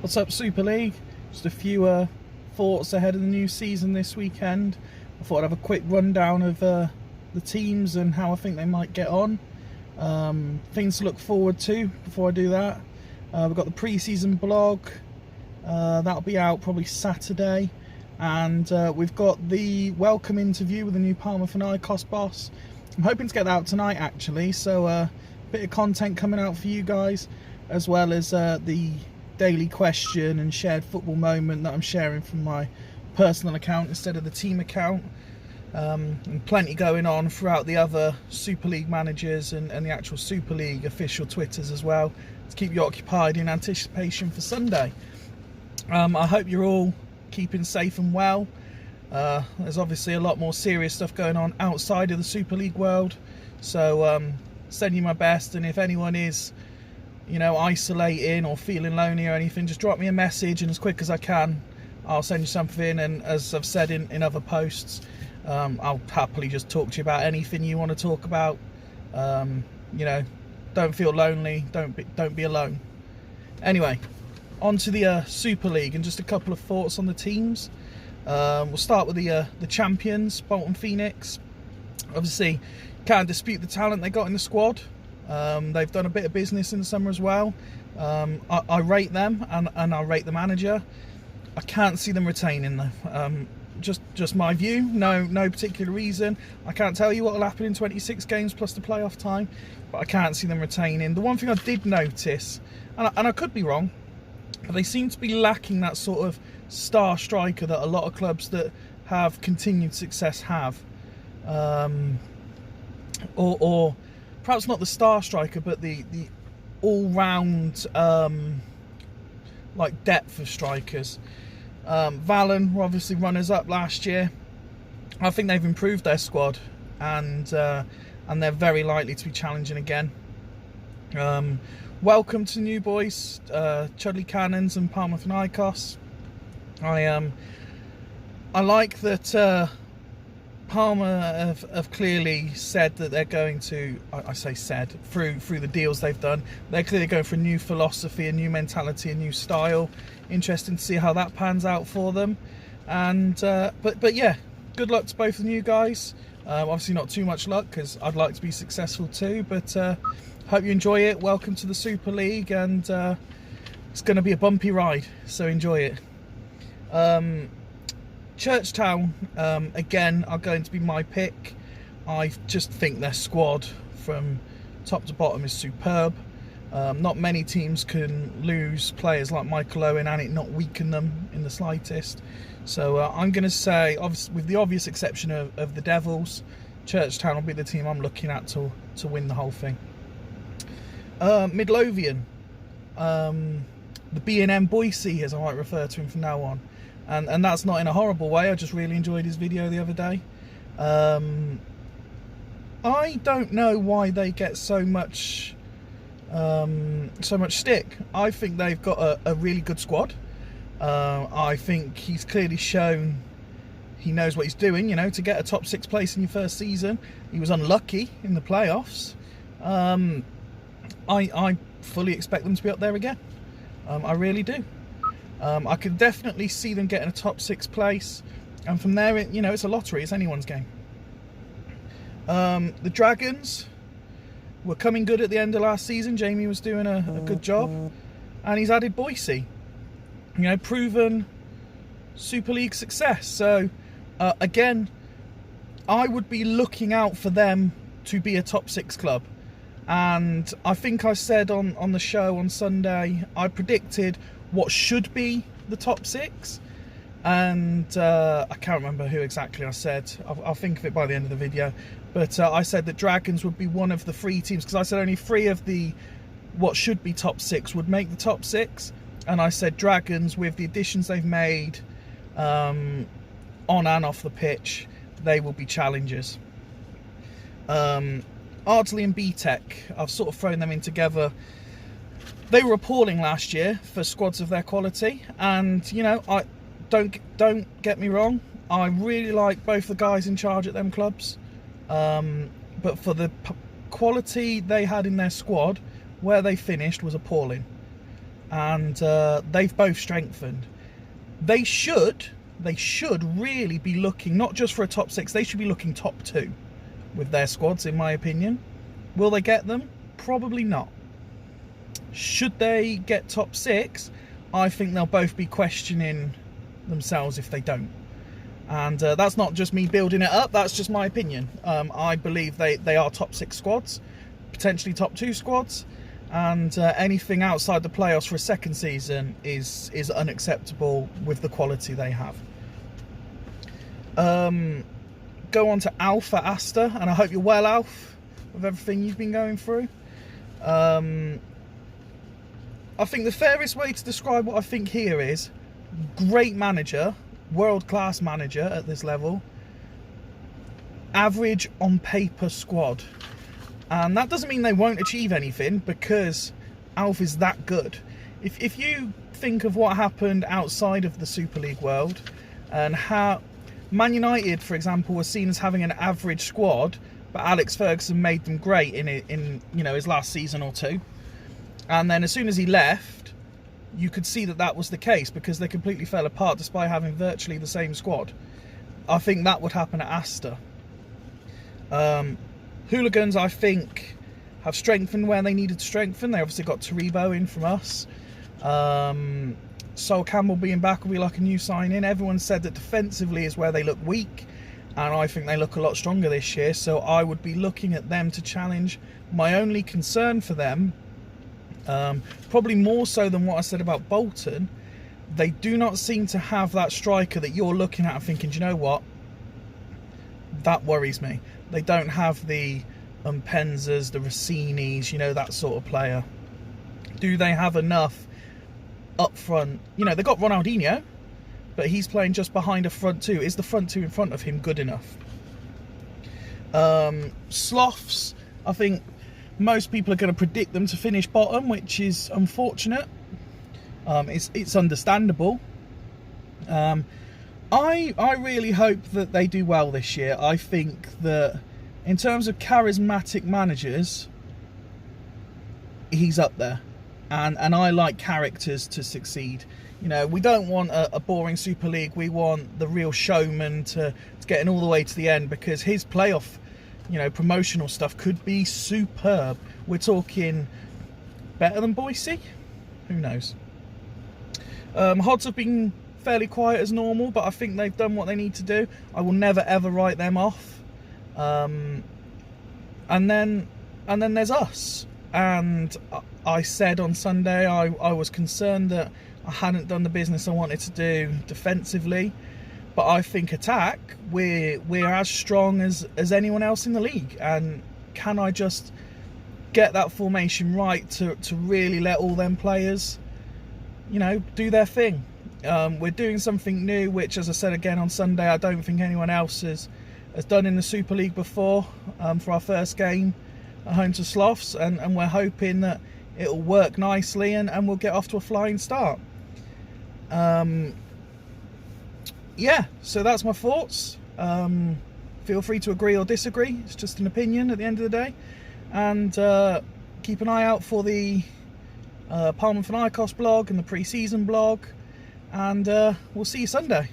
What's up, Super League? Just a few thoughts ahead of the new season this weekend. I thought I'd have a quick rundown of the teams and how I think they might get on. Things to look forward to before I do that. We've got the pre-season blog. That'll be out probably Saturday. And we've got the welcome interview with the new Panathinaikos boss. I'm hoping to get that out tonight, actually. So a bit of content coming out for you guys, as well as the daily question and shared football moment that I'm sharing from my personal account instead of the team account. And plenty going on throughout the other Super League managers and the actual Super League official Twitters as well, to keep you occupied in anticipation for Sunday. I hope you're all keeping safe and well. There's obviously a lot more serious stuff going on outside of the Super League world, so send you my best, and if anyone is isolating or feeling lonely or anything, just drop me a message, and as quick as I can I'll send you something. And as I've said in other posts, I'll happily just talk to you about anything you want to talk about. Don't feel lonely, don't be alone. Anyway, on to the Super League and just a couple of thoughts on the teams. We'll start with the champions, Bolton Phoenix. Obviously can't dispute the talent they got in the squad. They've done a bit of business in the summer as well. I rate them, and I rate the manager. I can't see them retaining though. Just my view, no particular reason. I can't tell you what will happen in 26 games plus the playoff time, but I can't see them retaining. The one thing I did notice, and I could be wrong, but they seem to be lacking that sort of star striker that a lot of clubs that have continued success have. Or perhaps not the star striker, but the all-round depth of strikers. Valen were obviously runners-up last year. I think they've improved their squad, and they're very likely to be challenging again. Welcome to new boys, Chudley Cannons and Panathinaikos. I like that Parma have clearly said that they're going to, I say said, through the deals they've done, they're clearly going for a new philosophy, a new mentality, a new style. Interesting to see how that pans out for them. And but yeah, good luck to both of you guys. Obviously not too much luck, because I'd like to be successful too, but hope you enjoy it. Welcome to the Super League, and it's going to be a bumpy ride, so enjoy it. Churchtown, again, are going to be my pick. I just think their squad from top to bottom is superb. Not many teams can lose players like Michael Owen and it not weaken them in the slightest. So I'm going to say, obviously, with the obvious exception of the Devils, Churchtown will be the team I'm looking at to win the whole thing. Midlothian, the B&M Boise, as I might refer to him from now on. And that's not in a horrible way. I just really enjoyed his video the other day. I don't know why they get so much stick. I think they've got a really good squad. I think he's clearly shown he knows what he's doing. To get a top 6 place in your first season. He was unlucky in the playoffs. I fully expect them to be up there again. I really do. I could definitely see them getting a top 6 place, and from there, it's a lottery. It's anyone's game. The Dragons were coming good at the end of last season. Jamie was doing a good job, and he's added Boise. Proven Super League success. So again, I would be looking out for them to be a top 6 club. And I think I said on the show on Sunday, I predicted what should be the top 6, and I can't remember who exactly I said. I'll think of it by the end of the video, but I said that Dragons would be one of the 3 teams, because I said only 3 of the what should be top 6 would make the top 6, and I said Dragons, with the additions they've made on and off the pitch, they will be challengers. Ardsley and BTEC, I've sort of thrown them in together. They were appalling last year for squads of their quality, and I don't get me wrong, I really like both the guys in charge at them clubs, but for the quality they had in their squad, where they finished was appalling. and they've both strengthened. They should really be looking not just for a top 6, they should be looking top 2 with their squads, in my opinion. Will they get them? Probably not. Should they get top 6? I think they'll both be questioning themselves if they don't. And that's not just me building it up, that's just my opinion. I believe they are top 6 squads, potentially top 2 squads, and anything outside the playoffs for a second season is unacceptable with the quality they have. Go on to Alf at Asta, and I hope you're well, Alf, with everything you've been going through. I think the fairest way to describe what I think here is great manager, world-class manager at this level, average on paper squad. And that doesn't mean they won't achieve anything, because Alf is that good. If you think of what happened outside of the Super League world, and how Man United, for example, was seen as having an average squad, but Alex Ferguson made them great in his last season or two. And then as soon as he left, you could see that was the case, because they completely fell apart despite having virtually the same squad. I think that would happen at Asta. Hooligans, I think, have strengthened where they needed to strengthen. They obviously got Taribo in from us. Sol Campbell being back will be like a new sign-in. Everyone said that defensively is where they look weak, and I think they look a lot stronger this year, so I would be looking at them to challenge. My only concern for them, probably more so than what I said about Bolton, they do not seem to have that striker that you're looking at and thinking, do you know what, that worries me. They don't have the Penzas, the Rossinis, that sort of player. Do they have enough up front? They've got Ronaldinho, but he's playing just behind a front 2. Is the front 2 in front of him good enough? Sloths, I think most people are going to predict them to finish bottom, which is unfortunate. It's understandable. I really hope that they do well this year. I think that in terms of charismatic managers, he's up there. And I like characters to succeed. We don't want a boring Super League. We want the real showman to getting all the way to the end, because his playoff, promotional stuff could be superb. We're talking better than Boise? Who knows? Hods have been fairly quiet as normal, but I think they've done what they need to do. I will never ever write them off. And then there's us. And I said on Sunday I was concerned that I hadn't done the business I wanted to do defensively, but I think attack, we're as strong as anyone else in the league. And can I just get that formation right to really let all them players, do their thing? We're doing something new, which, as I said again on Sunday, I don't think anyone else has done in the Super League before, for our first game at home to Sloths, and we're hoping that it'll work nicely and we'll get off to a flying start. Yeah, so that's my thoughts. Feel free to agree or disagree. It's just an opinion at the end of the day. And keep an eye out for the Palmer Nikos blog and the pre-season blog. And we'll see you Sunday.